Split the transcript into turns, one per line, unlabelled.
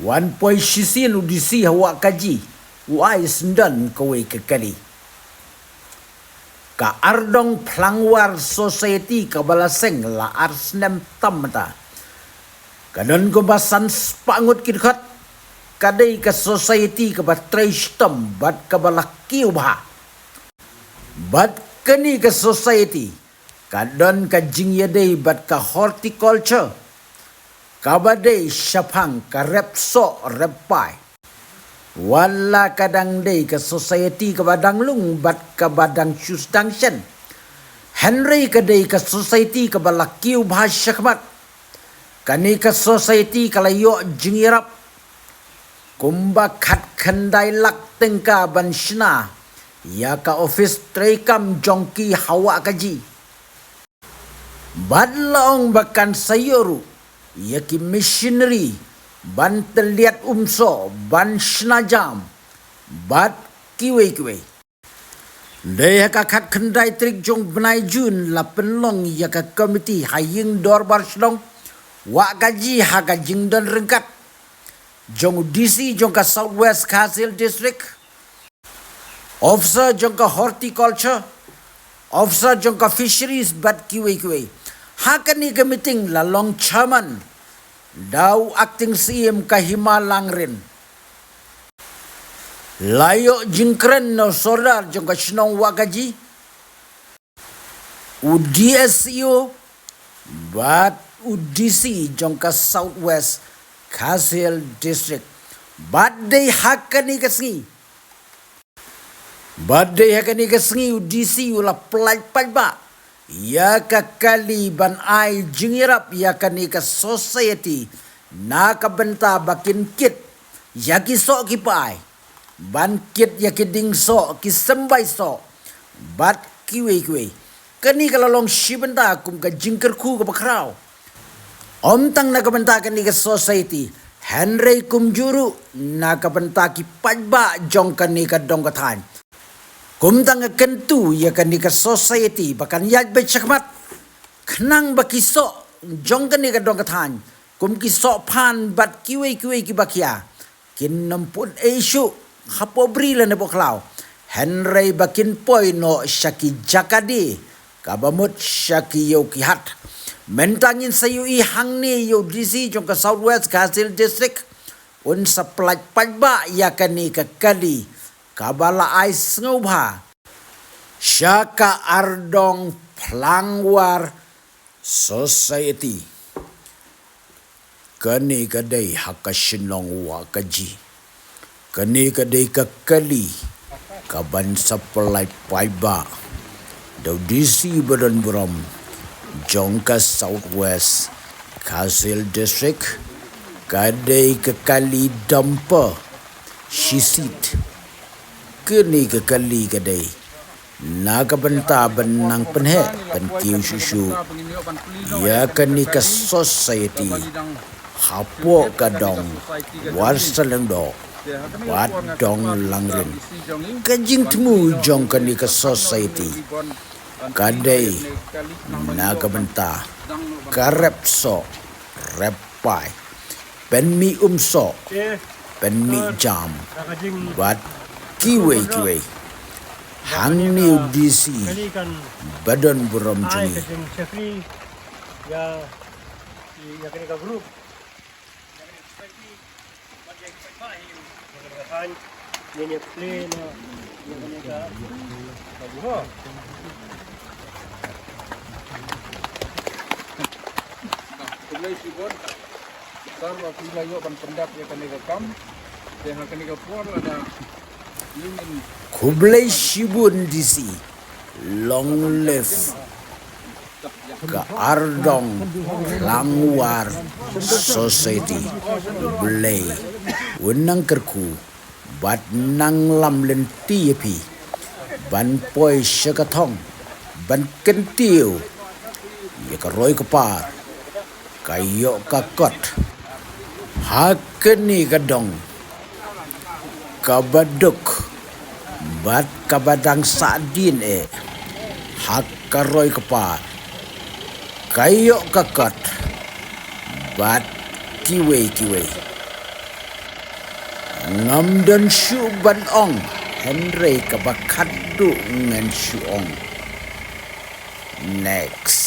Wan poi shisin udisi hawa kaji. Wai sendan kowe kekali. Ka ardong pelangwar society ka balaseng la arsnem tamata. Kanon kumbasan spangut kidkat. Kadai ka society ka batray stem bat ka balakiw ba. Bat kani ka society. Kadon ka jingyaday bat ka horticulture. Kabadai syapang ka repso repai. Wala kadang day ka society ka badang lung bat ka badang susdangsyan. Henry kadai ka society ka balakiw bahasya kamat. Kani ka society ka layo jingirap. Kumba kat kendai lak tengka banshna. Ya ka office trekam jongki hawa kaji. Badlaong bakan sayuru. Ya ki missionary. Ban terlihat umso. Ban shnajam. Bat kiwe-kiwe. Daya ka kat kendai trik jong benai jun. La penlong ya ka komiti haying dorbar sedong. Wak kaji haka jingdan rengkat. Jong DC jong ka Southwest Khasil District. Officer jong ka horticulture. Officer jong ka fisheries bat kiwe-kiwe. Hakan ni ka meeting la long chairman. Daw acting CM ka Himalang rin. Layo jingkren no sordar jong ka Shnong Wakaji. UDSU bat UDC jong ka Southwest Khasil District. Badai hakani kasngi. Badai hakani kasngi UDC ula pelaj ba. Ya kakali ban ai jingirap ya kani ka society. Na ka benta bakin kit. Ya ki sok ki pai. Ban kit ya ki ding sok ki sembay sok. Bat kiwe-kiwe. Kani ka lalong shibenta kum ka jingkerku ka bakraw. Omtang nakabenta kani ka society. Henry kumjuru nakabenta ki pajba jong kani ka dongkatan. Kumtang ka kentu ya kani ka society. Bakan yaj becakmat. Kenang bakiso jong kani ka dongkatan. Kum kisok pan bat kiwe-kiwe ki bakya. Kin nampun esyu hapobri la na boklaw. Henry bakin poy no syaki jakadi. Kabamut syaki yaw kihat. Mentangin sayu ihang ni yu DC jong ka Southwest Khasil District. Un sa pelaj pajba ya kani ka kali. Kabala ay ngubha. Syaka ardong pelangwar society. Kani kadai haka Shnong Wakaji. Kani kadai ka kali. Kaban sa pelaj pajba. Daw DC badan buram. Jongka Southwest Khasil District. Kadai kekali dampa shisit. Kini kekali kadai. Nakabenta benang penhe penkiu susu. Ya kani ke society. Hapo kadong warsalendo. Wadong langrin. Kajing temu jong kani ke society. Kadai nakabenta karepso repai penmi umso penmi jam bat kiwe hang ni DC badan buram juni
ya kini ka group ini play na ini ka baguho.
Kublai sibon, sarwa pila yo ban pendap ya kani kam, dia kani ka por ada ingin
Kublai Shibun DC long live ka ardong langwar society Kublai wenang kerku bat nang lam len TP ban poi syakathong ban kentiu ya ka roi kapar kayo kakot hakeni kadong kabaduk bat kabadang sadin hak karoy kapar kayo kakot bat kiwe ngamdan syu ban ong Henry kabakadu ngan syu ong. Next.